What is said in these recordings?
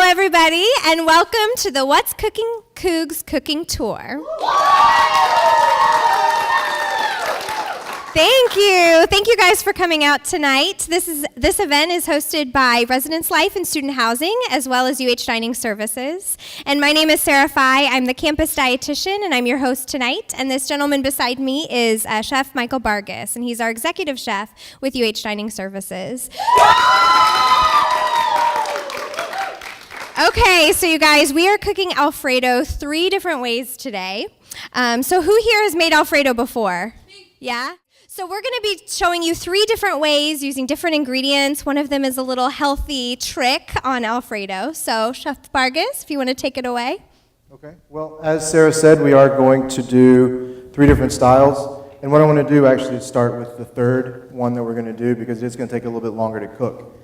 everybody, and welcome to the What's Cooking Coogs Cooking Tour. Thank you guys for coming out tonight. This event is hosted by Residence Life and Student Housing, as well as UH Dining Services. And my name is Sarah Feye. I'm the campus dietitian, and I'm your host tonight. And this gentleman beside me is Chef Michael Bargas, and he's our executive chef with UH Dining Services. Okay, so you guys, we are cooking Alfredo 3 different ways today. So who here has made Alfredo before? Yeah? So we're going to be showing you 3 different ways using different ingredients. One of them is a little healthy trick on Alfredo. So Chef Bargas, if you want to take it away. Okay. Well, as Sarah said, we are going to do 3 different styles. And what I want to do actually is start with the third one that we're going to do because it's going to take a little bit longer to cook.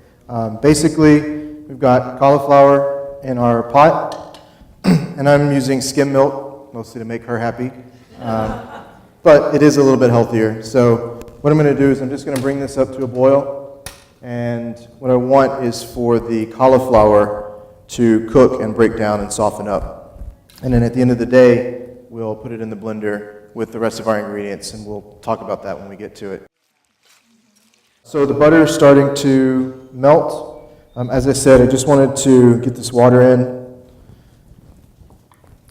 Basically, we've got cauliflower in our pot, and I'm using skim milk, mostly to make her happy. But it is a little bit healthier. So what I'm going to do is I'm just going to bring this up to a boil. And what I want is for the cauliflower to cook and break down and soften up. And then at the end of the day, we'll put it in the blender with the rest of our ingredients, and we'll talk about that when we get to it. So the butter is starting to melt. As I said, I just wanted to get this water in.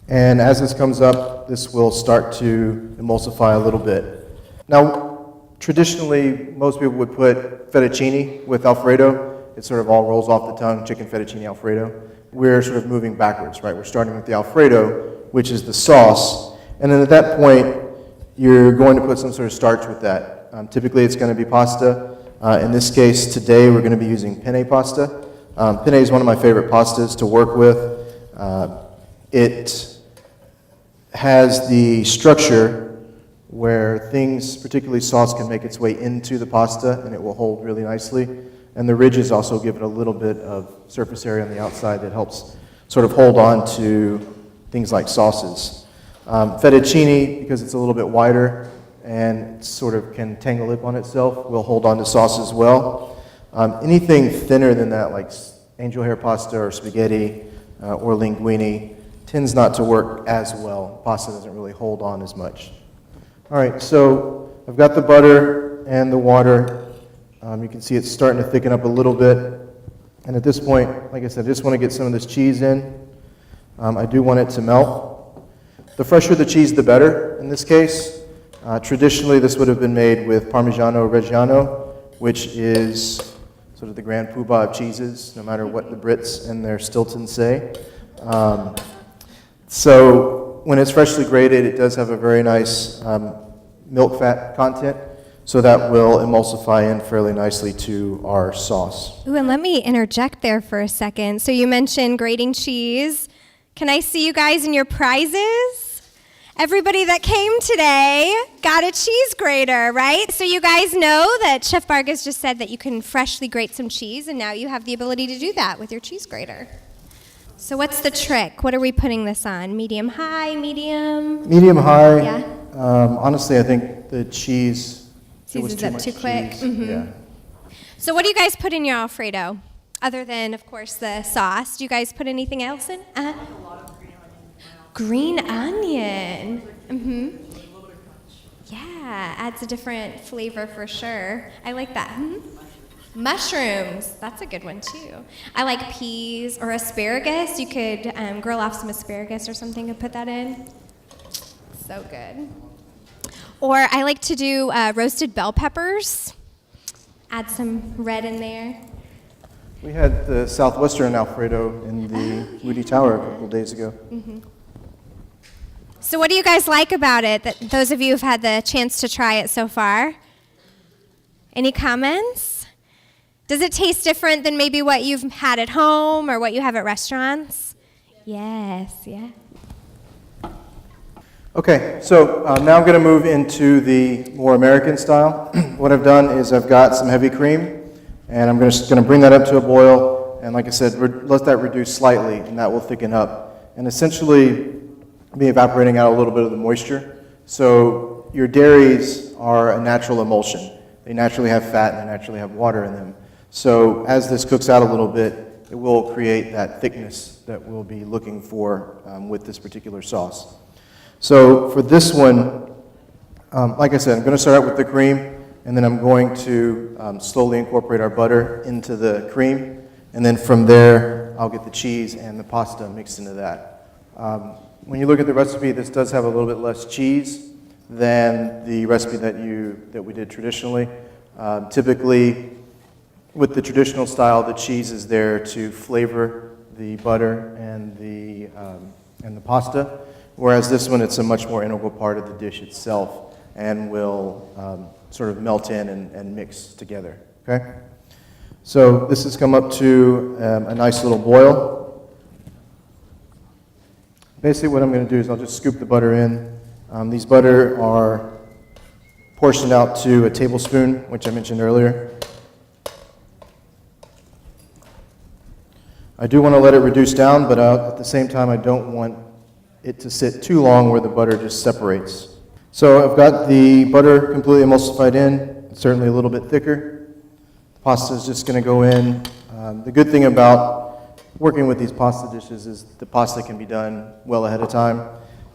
And as this comes up, this will start to emulsify a little bit. Now, traditionally, most people would put fettuccine with Alfredo. It sort of all rolls off the tongue, chicken fettuccine Alfredo. We're sort of moving backwards, right? We're starting with the Alfredo, which is the sauce. And then at that point, you're going to put some sort of starch with that. Typically, it's going to be pasta. In this case, today, we're going to be using penne pasta. Penne is one of my favorite pastas to work with. It has the structure where things, particularly sauce, can make its way into the pasta and it will hold really nicely. And the ridges also give it a little bit of surface area on the outside that helps sort of hold on to things like sauces. Fettuccine, because it's a little bit wider and it sort of can tangle up on itself, will hold on to sauce as well. Anything thinner than that, like angel hair pasta or spaghetti or linguine, tends not to work as well. Pasta doesn't really hold on as much. All right, so I've got the butter and the water. You can see it's starting to thicken up a little bit. And at this point, like I said, I just want to get some of this cheese in. I do want it to melt. The fresher the cheese, the better in this case. Traditionally, this would have been made with Parmigiano Reggiano, which is sort of the grand poobah of cheeses, no matter what the Brits and their Stilton say. So when it's freshly grated, it does have a very nice milk fat content, so that will emulsify in fairly nicely to our sauce. Ooh, and let me interject there for a second. So you mentioned grating cheese. Can I see you guys in your prizes? Everybody that came today got a cheese grater, right? So you guys know that Chef Bargas just said that you can freshly grate some cheese, and now you have the ability to do that with your cheese grater. So what's the trick? What are we putting this on? Medium high, medium? Medium high. Yeah. Honestly, I think the cheese seasons up too quick. Mm-hmm. Yeah. So what do you guys put in your Alfredo? Other than, of course, the sauce. Do you guys put anything else in? A lot of green onion. Mm-hmm. Yeah, adds a different flavor for sure. I like that. Mm-hmm. Mushrooms, that's a good one too. I like peas or asparagus. You could grill off some asparagus or something and put that in. So good. Or I like to do roasted bell peppers. Add some red in there. We had the Southwestern Alfredo in the Moody Tower a couple days ago. Mm-hmm. So what do you guys like about it, those of you who've had the chance to try it so far? Any comments? Does it taste different than maybe what you've had at home or what you have at restaurants? Yes, yeah. Okay, so now I'm going to move into the more American style. What I've done is I've got some heavy cream, and I'm just going to bring that up to a boil, and like I said, let that reduce slightly, and that will thicken up, and essentially be evaporating out a little bit of the moisture. So your dairies are a natural emulsion. They naturally have fat and they naturally have water in them. So as this cooks out a little bit, it will create that thickness that we'll be looking for with this particular sauce. So for this one, like I said, I'm going to start out with the cream, and then I'm going to slowly incorporate our butter into the cream, and then from there, I'll get the cheese and the pasta mixed into that. When you look at the recipe, this does have a little bit less cheese than the recipe that we did traditionally. Typically, with the traditional style, the cheese is there to flavor the butter and the pasta, whereas this one, it's a much more integral part of the dish itself and will sort of melt in and mix together, okay? So this has come up to a nice little boil. Basically what I'm going to do is I'll just scoop the butter in. These butter are portioned out to a tablespoon, which I mentioned earlier. I do want to let it reduce down, but at the same time I don't want it to sit too long where the butter just separates. So I've got the butter completely emulsified in. It's certainly a little bit thicker. The pasta is just going to go in. The good thing about working with these pasta dishes is the pasta can be done well ahead of time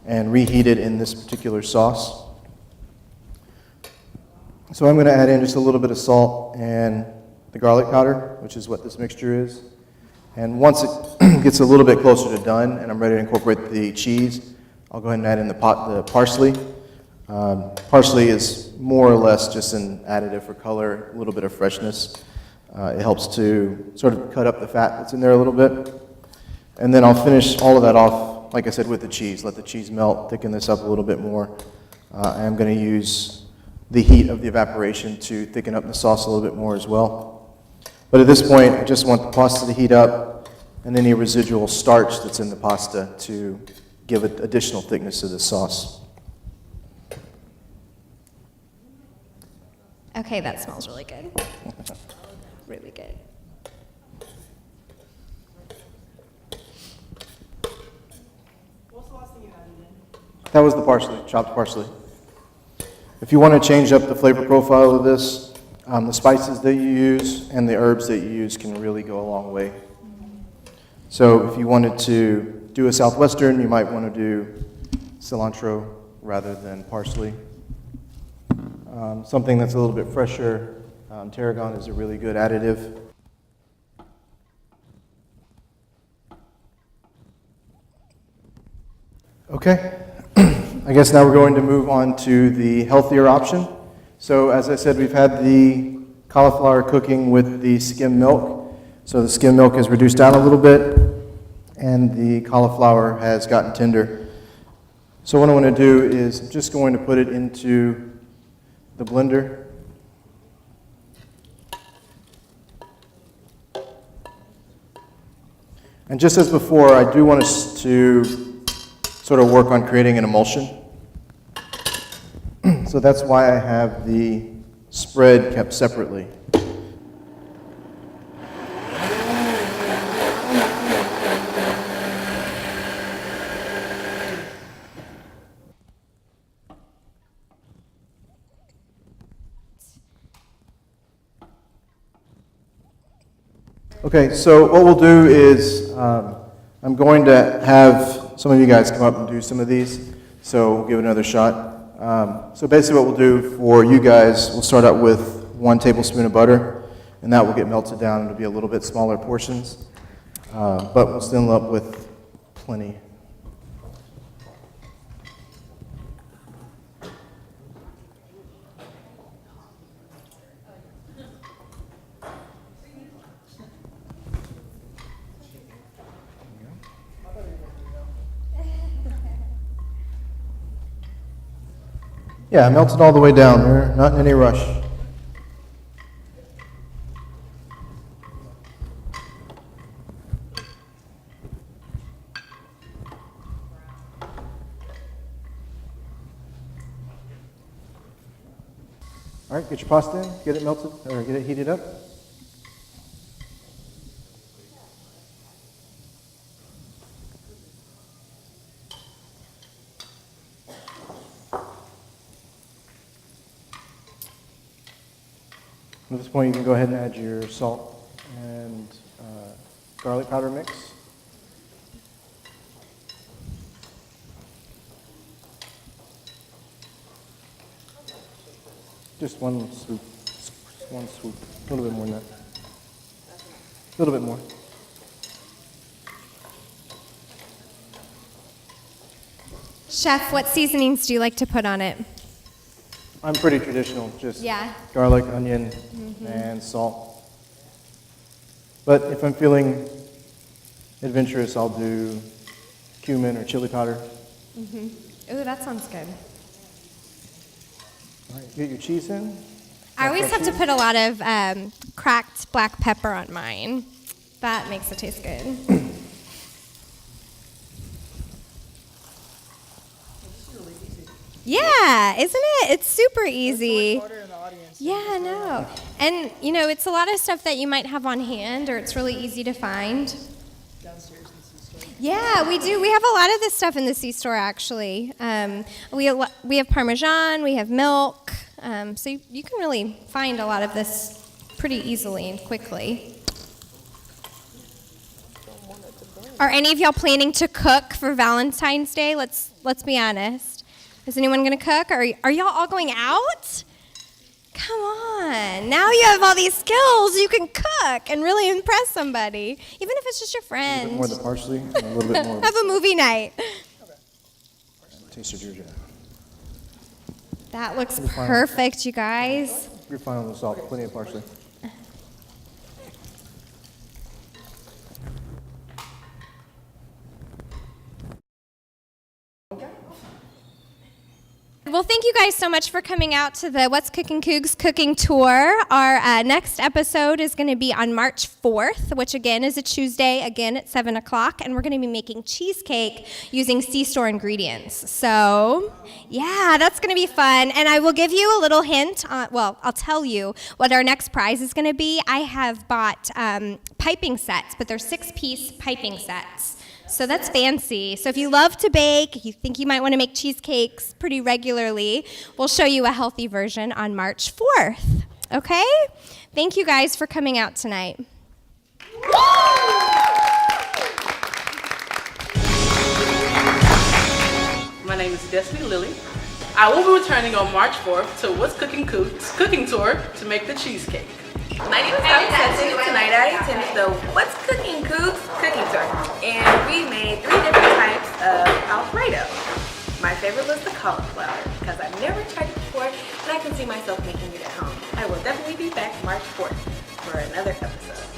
and reheated in this particular sauce. So I'm going to add in just a little bit of salt and the garlic powder, which is what this mixture is. And once it gets a little bit closer to done and I'm ready to incorporate the cheese, I'll go ahead and add in the parsley. Parsley is more or less just an additive for color, a little bit of freshness. It helps to sort of cut up the fat that's in there a little bit. And then I'll finish all of that off, like I said, with the cheese. Let the cheese melt, thicken this up a little bit more. I'm going to use the heat of the evaporation to thicken up the sauce a little bit more as well. But at this point, I just want the pasta to heat up and any residual starch that's in the pasta to give it additional thickness to the sauce. Okay, that smells really good. Really good. What's the last thing you added in? That was the parsley, chopped parsley. If you want to change up the flavor profile of this, the spices that you use and the herbs that you use can really go a long way. So if you wanted to do a Southwestern, you might want to do cilantro rather than parsley. Something that's a little bit fresher, tarragon is a really good additive. Okay, I guess now we're going to move on to the healthier option. So as I said, we've had the cauliflower cooking with the skim milk. So the skim milk is reduced down a little bit, and the cauliflower has gotten tender. So what I want to do is I'm just going to put it into the blender. And just as before, I do want us to sort of work on creating an emulsion. So that's why I have the spread kept separately. Okay, so what we'll do is I'm going to have some of you guys come up and do some of these, so we'll give it another shot. So basically what we'll do for you guys, we'll start out with 1 tablespoon of butter, and that will get melted down. It'll be a little bit smaller portions, but we'll still end up with plenty. Yeah, melt it all the way down there, not in any rush. All right, get your pasta in, get it melted, or get it heated up. At this point, you can go ahead and add your salt and garlic powder mix. Just one swoop. One swoop. A little bit more than that. A little bit more. Chef, what seasonings do you like to put on it? I'm pretty traditional, just Yeah. garlic, onion, and salt. But if I'm feeling adventurous, I'll do cumin or chili powder. Ooh, that sounds good. All right, get your cheese in. I always have to put a lot of cracked black pepper on mine. That makes it taste good. Yeah, isn't it? It's super easy. Yeah, I know. And, you know, it's a lot of stuff that you might have on hand or it's really easy to find. Downstairs in the C-store. Yeah, we do. We have a lot of this stuff in the C-store, actually. We have Parmesan, we have milk. So you can really find a lot of this pretty easily and quickly. Are any of y'all planning to cook for Valentine's Day? Let's be honest. Is anyone going to cook? Are y'all all going out? Come on. Now you have all these skills. You can cook and really impress somebody, even if it's just your A friend. little bit more of the parsley, and a little bit more. Have a movie night. Taste of ginger. That looks perfect, you guys. You're fine on the salt. Plenty of parsley. Well, thank you guys so much for coming out to the What's Cooking Coogs Cooking Tour. Our next episode is going to be on March 4th, which again is a Tuesday, again at 7 o'clock, and we're going to be making cheesecake using C-store ingredients. So, yeah, that's going to be fun. And I will give you a little hint. I'll tell you what our next prize is going to be. I have bought piping sets, but they're 6-piece piping sets. So that's fancy. So if you love to bake, you think you might want to make cheesecakes pretty regularly, we'll show you a healthy version on March 4th. Okay? Thank you guys for coming out tonight. My name is Destiny Lilly. I will be returning on March 4th to What's Cooking Coogs Cooking Tour to make the cheesecake. My name is Alfredo, and tonight I attended the What's Cooking Coogs Cooking Tour, and we made 3 different types of Alfredo. My favorite was the cauliflower, because I've never tried it before, and I can see myself making it at home. I will definitely be back March 4th for another episode.